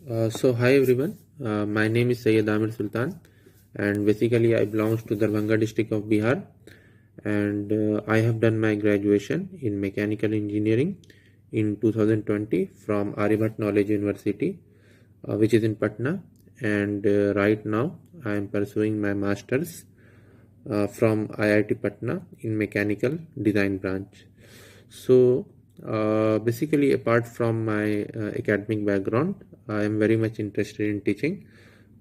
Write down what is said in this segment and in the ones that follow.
Hi everyone. My name is Sayyid Amir Sultan, and basically I belongs to Darbhanga district of Bihar, and I have done my graduation in mechanical engineering in 2020 from Aryabhatta Knowledge University, which is in Patna, and right now I am pursuing my masters from IIT Patna in mechanical design branch. So, basically, apart from my academic background, I am very much interested in teaching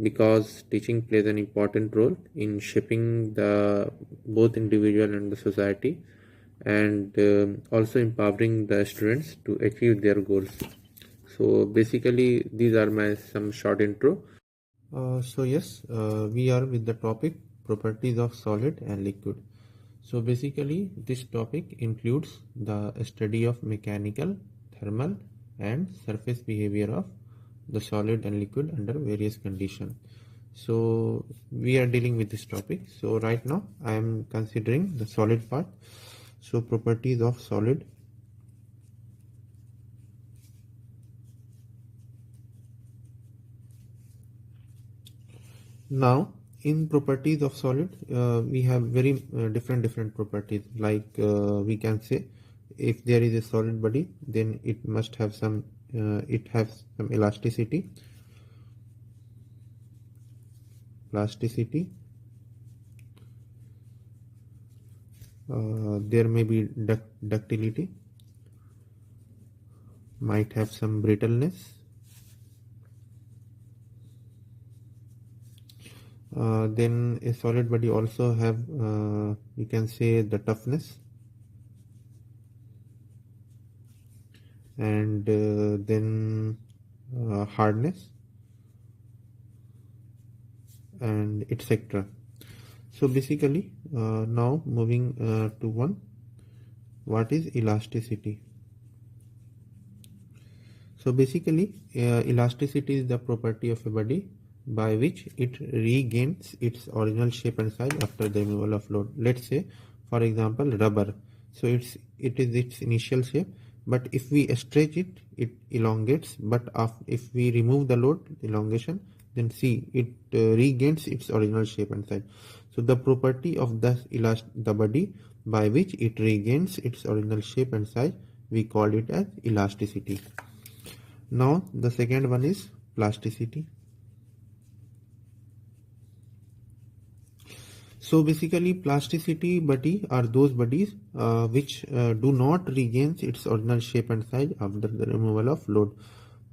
because teaching plays an important role in shaping the both individual and the society, and also empowering the students to achieve their goals. So basically, these are my some short intro. We are with the topic properties of solid and liquid. So basically, this topic includes the study of mechanical, thermal, and surface behavior of the solid and liquid under various conditions. So we are dealing with this topic. So right now, I am considering the solid part. So properties of solid. Now, in properties of solid, we have very different properties. Like we can say, if there is a solid body, then it must have some. It has some elasticity. There may be ductility. Might have some brittleness. Then a solid body also have you can say the toughness, and then hardness, and etc. So basically, now moving to one, what is elasticity? So basically, elasticity is the property of a body by which it regains its original shape and size after the removal of load. Let's say, for example, rubber. So it is its initial shape, but if we stretch it, it elongates. But if we remove the load, elongation, then see it regains its original shape and size. So the property of the body by which it regains its original shape and size, we call it as elasticity. Now the second one is plasticity. So basically, plasticity body are those bodies which do not regain its original shape and size after the removal of load.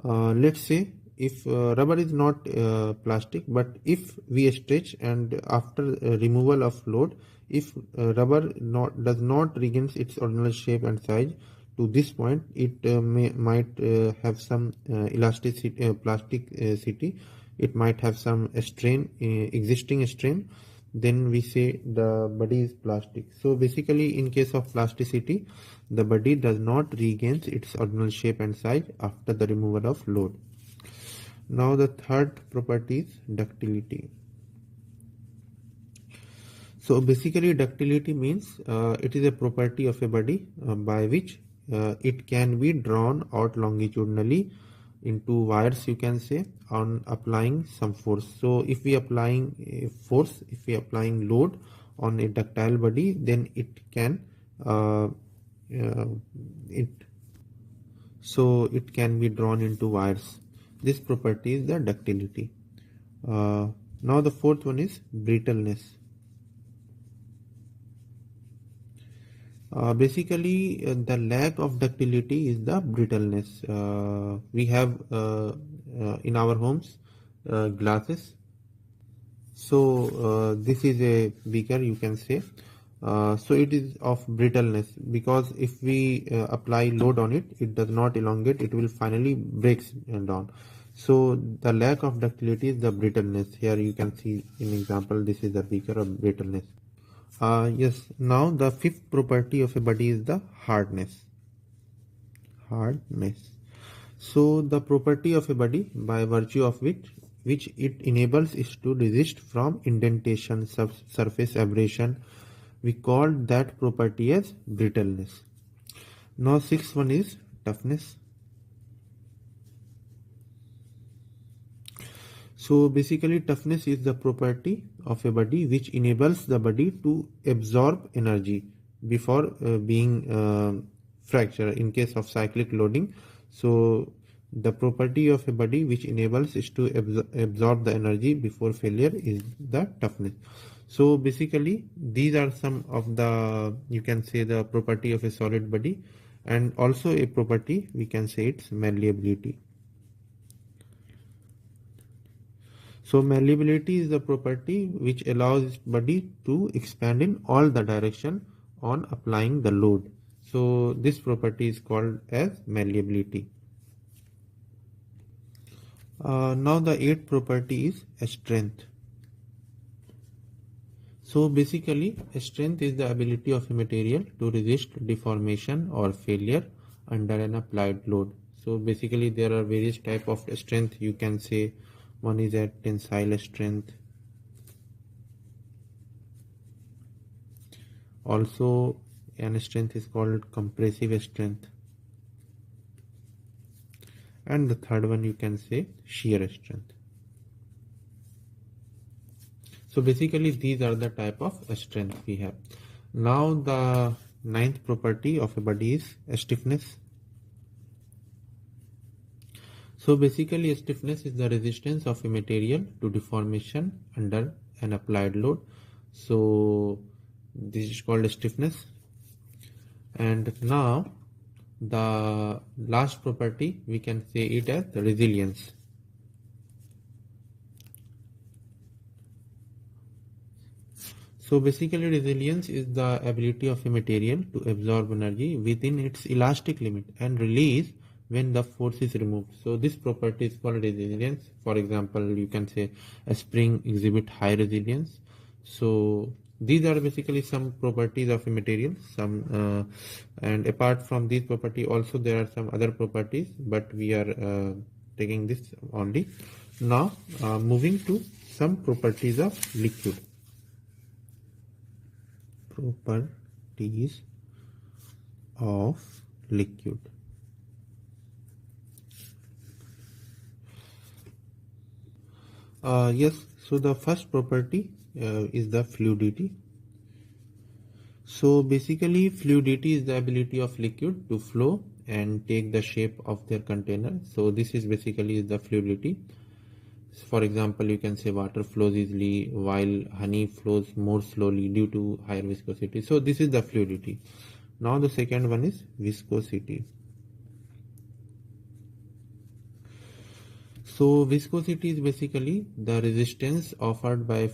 Let's say if rubber is not plastic, but if we stretch and after removal of load, if rubber does not regain its original shape and size, to this point it might have some elasticity, plasticity. It might have some strain, existing strain. Then we say the body is plastic. So basically, in case of plasticity, the body does not regain its original shape and size after the removal of load. Now the third property is ductility. So basically, ductility means it is a property of a body by which it can be drawn out longitudinally into wires, you can say, on applying some force. So if we applying a force, if we applying load on a ductile body, then it can it it can be drawn into wires. This property is the ductility. Now the fourth one is brittleness. Basically, the lack of ductility is the brittleness. We have in our homes glasses. So this is a beaker, you can say. So it is of brittleness because if we apply load on it, it does not elongate. It will finally breaks down. So the lack of ductility is the brittleness. Here you can see in example. This is the beaker of brittleness. Yes, now the fifth property of a body is the hardness. So the property of a body by virtue of which it enables is to resist from indentation, surface abrasion. We call that property as brittleness. Now sixth one is toughness. So basically toughness is the property of a body which enables the body to absorb energy before being fractured in case of cyclic loading. So the property of a body which enables is to absorb the energy before failure is the toughness. So basically these are some of the, you can say, the property of a solid body, and also a property we can say its malleability. So malleability is the property which allows body to expand in all the direction on applying the load. So this property is called as malleability. Now the eighth property is strength. So basically strength is the ability of a material to resist deformation or failure under an applied load. So basically there are various type of strength, you can say. One is a tensile strength. Also an strength is called compressive strength. And the third one you can say shear strength. So basically these are the type of strength we have. Now the ninth property of a body is stiffness. So basically stiffness is the resistance of a material to deformation under an applied load. So this is called stiffness. And now the last property we can say it as resilience. So basically resilience is the ability of a material to absorb energy within its elastic limit and release when the force is removed. So this property is called resilience. For example, you can say a spring exhibit high resilience. So these are basically some properties of a material. And apart from these property also there are some other properties, but we are taking this only. Now moving to some properties of liquid. Properties of liquid. Yes, so the first property is the fluidity. So basically fluidity is the ability of liquid to flow and take the shape of their container. So this is basically the fluidity. For example, you can say water flows easily while honey flows more slowly due to higher viscosity. So this is the fluidity. Now the second one is viscosity. So viscosity is basically the resistance offered by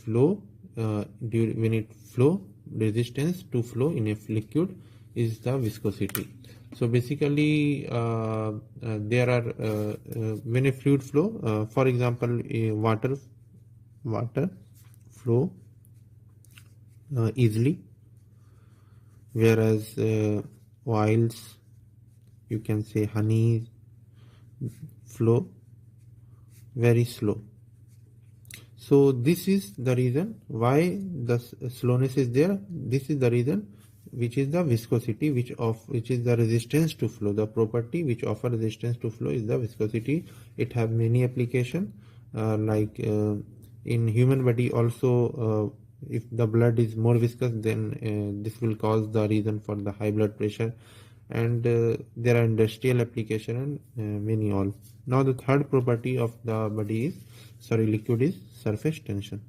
flow when it flow. Resistance to flow in a liquid is the viscosity. So basically there are when a fluid flow, for example water flow easily, whereas oils, you can say honey, flow very slow. So this is the reason why the slowness is there. This is the reason which is the viscosity, which is the resistance to flow. The property which offer resistance to flow is the viscosity. It have many application like in human body also. If the blood is more viscous, then this will cause the reason for the high blood pressure, and there are industrial application and many all. Now the third property of the body is liquid is surface tension.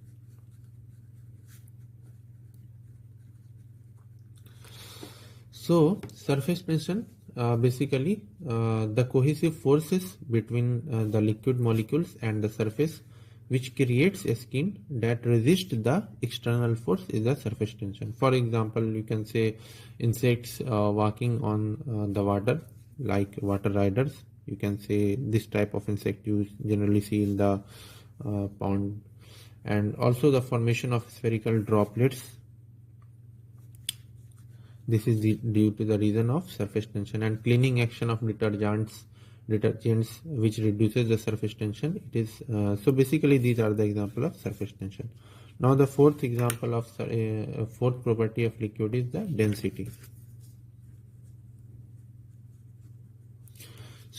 So surface tension basically the cohesive forces between the liquid molecules and the surface which creates a skin that resists the external force is the surface tension. For example, you can say insects walking on the water, like water riders. You can say this type of insect you generally see in the pond, and also the formation of spherical droplets. This is due to the reason of surface tension, and cleaning action of detergents which reduces the surface tension. It is so basically these are the example of surface tension. Now the fourth example of fourth property of liquid is the density.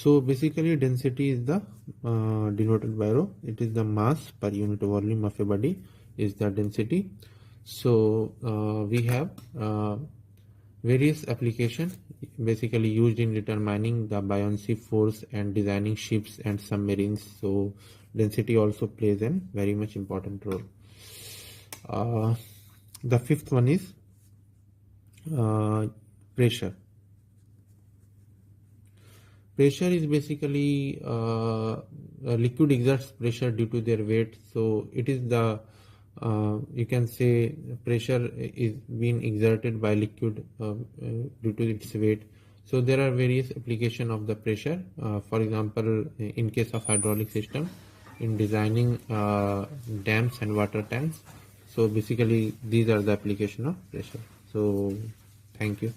So basically density is the denoted by rho. It is the mass per unit volume of a body is the density. So we have various applications basically used in determining the buoyancy force and designing ships and submarines. So density also plays a very much important role. The fifth one is pressure. Pressure is basically a liquid exerts pressure due to their weight. So it is the you can say pressure is being exerted by liquid due to its weight. So there are various application of the pressure. For example, in case of hydraulic system, in designing dams and water tanks. So basically these are the application of pressure. So thank you.